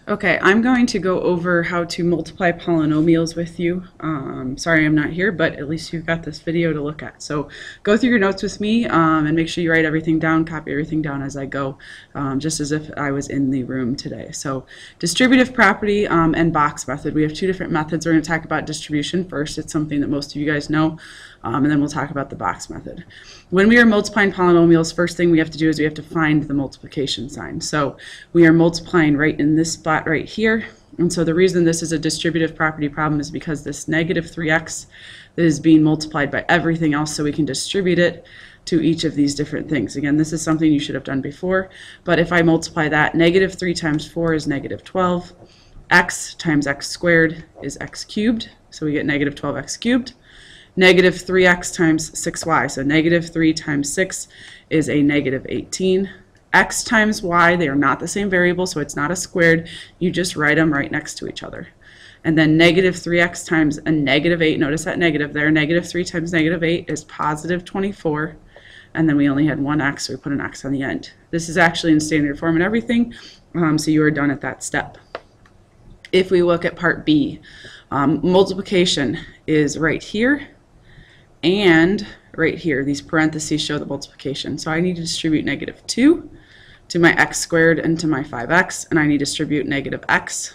Okay, I'm going to go over how to multiply polynomials with you. Sorry I'm not here, but at least you've got this video to look at. So go through your notes with me and make sure you write everything down, copy everything down as I go, just as if I was in the room today. So distributive property and box method. We have two different methods. We're going to talk about distribution first. It's something that most of you guys know, and then we'll talk about the box method. When we are multiplying polynomials, first thing we have to do is we have to find the multiplication sign. So we are multiplying right in this spot right here. And so the reason this is a distributive property problem is because this negative 3x is being multiplied by everything else, so we can distribute it to each of these different things. Again, this is something you should have done before, but if I multiply that, negative 3 times 4 is negative 12. X times x squared is x cubed, so we get negative 12x cubed. Negative 3x times 6y, so negative 3 times 6 is a negative 18. X times y, they are not the same variable, so it's not a squared. You just write them right next to each other. And then negative 3x times a negative 8, notice that negative there, negative 3 times negative 8 is positive 24. And then we only had one x, so we put an x on the end. This is actually in standard form and everything, so you are done at that step. If we look at part B, multiplication is right here and right here. These parentheses show the multiplication. So I need to distribute negative 2 to my x squared and to my 5x, and I need to distribute negative x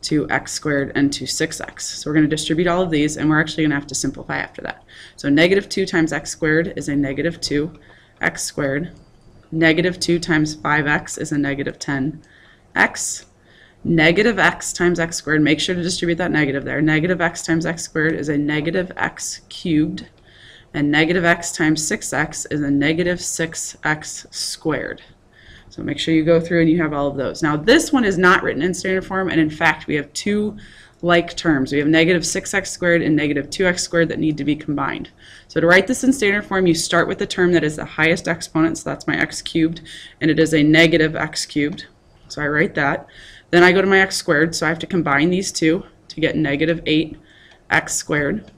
to x squared and to 6x. So we're going to distribute all of these, and we're actually going to have to simplify after that. So negative 2 times x squared is a negative 2x squared. Negative 2 times 5x is a negative 10x. Negative x times x squared, make sure to distribute that negative there. Negative x times x squared is a negative x cubed. And negative x times 6x is a negative 6x squared. So make sure you go through and you have all of those. Now this one is not written in standard form, and in fact we have two like terms. We have negative 6x squared and negative 2x squared that need to be combined. So to write this in standard form, you start with the term that is the highest exponent, so that's my x cubed, and it is a negative x cubed. So I write that. Then I go to my x squared, so I have to combine these two to get negative 8x squared.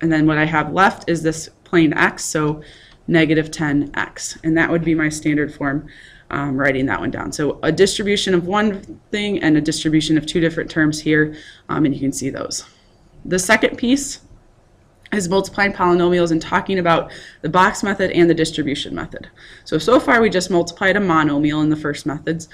And then what I have left is this plain x, so negative 10x. And that would be my standard form, writing that one down. So a distribution of one thing and a distribution of two different terms here, and you can see those. The second piece is multiplying polynomials and talking about the box method and the distribution method. So far we just multiplied a monomial in the first methods.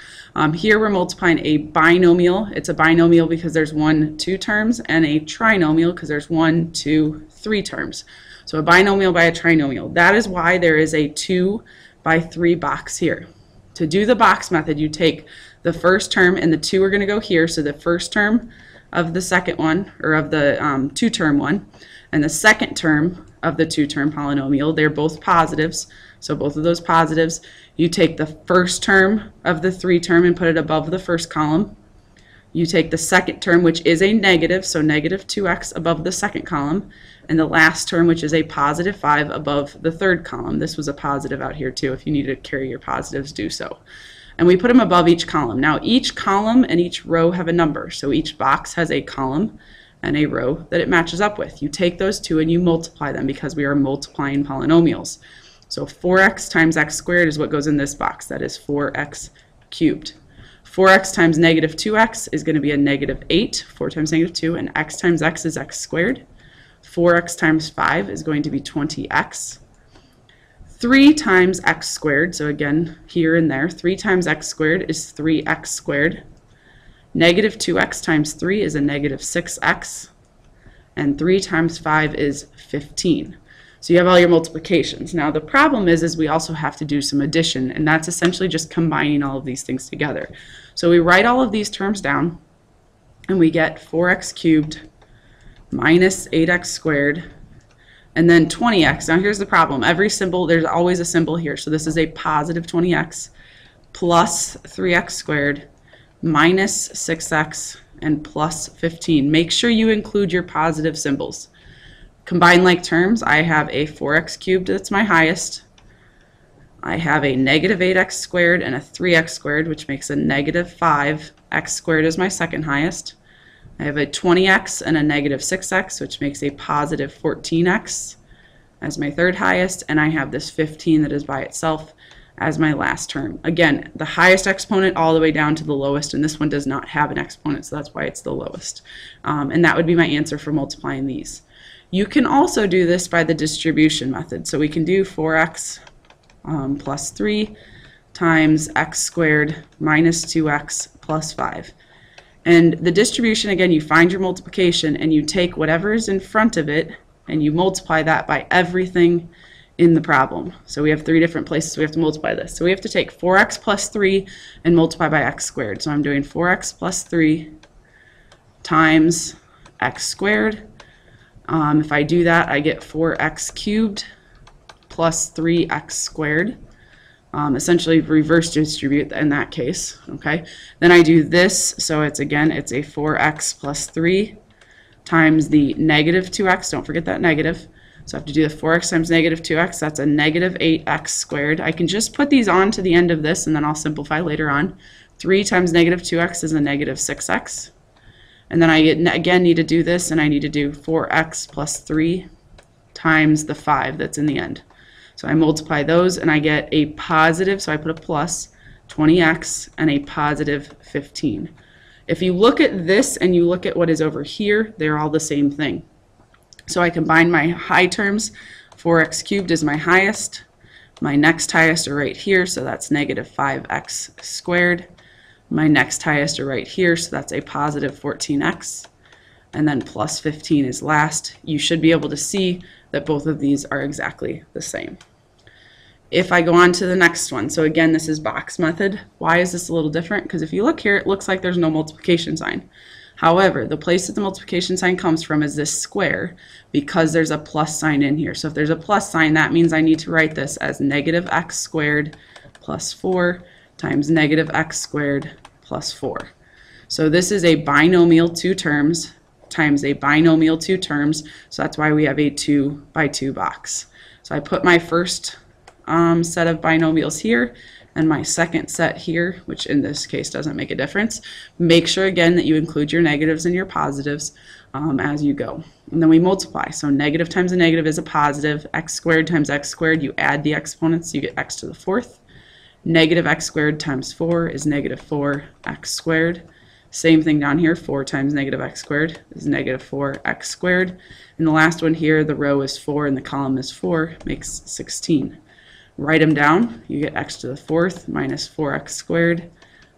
Here we're multiplying a binomial. It's a binomial because there's 1, 2 terms, and a trinomial because there's 1, 2, 3 terms. So a binomial by a trinomial. That is why there is a 2 by 3 box here. To do the box method, you take the first term, and the 2 are going to go here, so the first term of the second one, or of the 2-term one, and the second term of the 2-term polynomial, they're both positives, so both of those positives. You take the first term of the 3-term and put it above the first column. You take the second term, which is a negative, so negative 2x above the second column, and the last term, which is a positive 5 above the third column. This was a positive out here too. If you need to carry your positives, do so. And we put them above each column. Now each column and each row have a number, so each box has a column and a row that it matches up with. You take those two and you multiply them because we are multiplying polynomials. So 4x times x squared is what goes in this box. That is 4x cubed. 4x times negative 2x is going to be a negative 8. 4 times negative 2, and x times x is x squared. 4x times 5 is going to be 20x. 3 times x squared, so again here and there, 3 times x squared is 3x squared. Negative 2x times 3 is a negative 6x, and 3 times 5 is 15. So you have all your multiplications. Now the problem is we also have to do some addition, and that's essentially just combining all of these things together. So we write all of these terms down, and we get 4x cubed minus 8x squared, and then 20x. Now here's the problem. Every symbol, there's always a symbol here. So this is a positive 20x plus 3x squared minus 6x and plus 15. Make sure you include your positive symbols. Combine like terms, I have a 4x cubed that's my highest. I have a negative 8x squared and a 3x squared, which makes a negative 5x squared as my second highest. I have a 20x and a negative 6x, which makes a positive 14x as my third highest, and I have this 15 that is by itself as my last term. Again, the highest exponent all the way down to the lowest, and this one does not have an exponent, so that's why it's the lowest. And that would be my answer for multiplying these. You can also do this by the distribution method. So we can do 4x plus 3 times x squared minus 2x plus 5. And the distribution, again, you find your multiplication and you take whatever is in front of it and you multiply that by everything in the problem. So we have 3 different places we have to multiply this. So we have to take 4x plus 3 and multiply by x squared. So I'm doing 4x plus 3 times x squared. If I do that, I get 4x cubed plus 3x squared. Essentially reverse distribute in that case. Okay. Then I do this, so it's a 4x plus 3 times the negative 2x. Don't forget that negative. So I have to do the 4x times negative 2x. That's a negative 8x squared. I can just put these on to the end of this, and then I'll simplify later on. 3 times negative 2x is a negative 6x. And then I again need to do this, and I need to do 4x plus 3 times the 5 that's in the end. So I multiply those, and I get a positive, so I put a plus, 20x, and a positive 15. If you look at this and you look at what is over here, they're all the same thing. So I combine my high terms. 4x cubed is my highest. My next highest are right here, so that's negative 5x squared. My next highest are right here, so that's a positive 14x. And then plus 15 is last. You should be able to see that both of these are exactly the same. If I go on to the next one, so again, this is box method. Why is this a little different? Because if you look here, it looks like there's no multiplication sign. However, the place that the multiplication sign comes from is this square, because there's a plus sign in here. So if there's a plus sign, that means I need to write this as negative x squared plus 4 times negative x squared plus 4. So this is a binomial 2 terms times a binomial 2 terms, so that's why we have a 2 by 2 box. So I put my first set of binomials here and my second set here, which in this case doesn't make a difference. Make sure again that you include your negatives and your positives as you go. And then we multiply. So negative times a negative is a positive. X squared times x squared, you add the exponents, you get x to the 4th. Negative x squared times 4 is negative 4x squared. Same thing down here, 4 times negative x squared is negative 4x squared. And the last one here, the row is 4 and the column is 4, makes 16. Write them down. You get x to the 4th minus 4x squared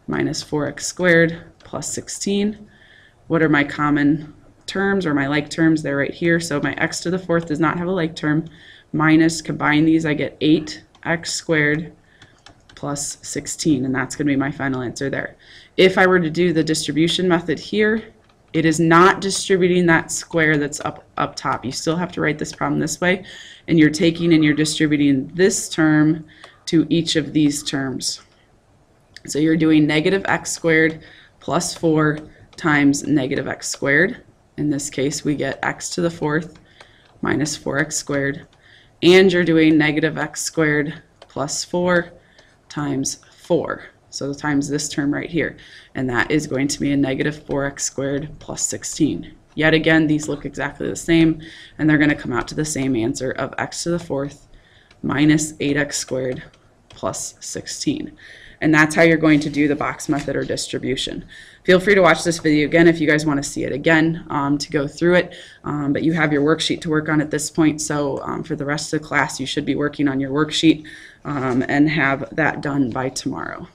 minus 4x squared plus 16. What are my common terms or my like terms? They're right here. So my x to the 4th does not have a like term. Minus, combine these, I get 8x squared plus 16, and that's going to be my final answer there. If I were to do the distribution method here, it is not distributing that square that's up top. You still have to write this problem this way, and you're taking and you're distributing this term to each of these terms. So you're doing negative x squared plus 4 times negative x squared. In this case, we get x to the 4th minus 4x squared. And you're doing negative x squared plus 4 times 4. So times this term right here. And that is going to be a negative 4x squared plus 16. Yet again, these look exactly the same, and they're going to come out to the same answer of x to the 4th minus 8x squared plus 16. And that's how you're going to do the box method or distribution. Feel free to watch this video again if you guys want to see it again to go through it. But you have your worksheet to work on at this point, so for the rest of the class you should be working on your worksheet and have that done by tomorrow.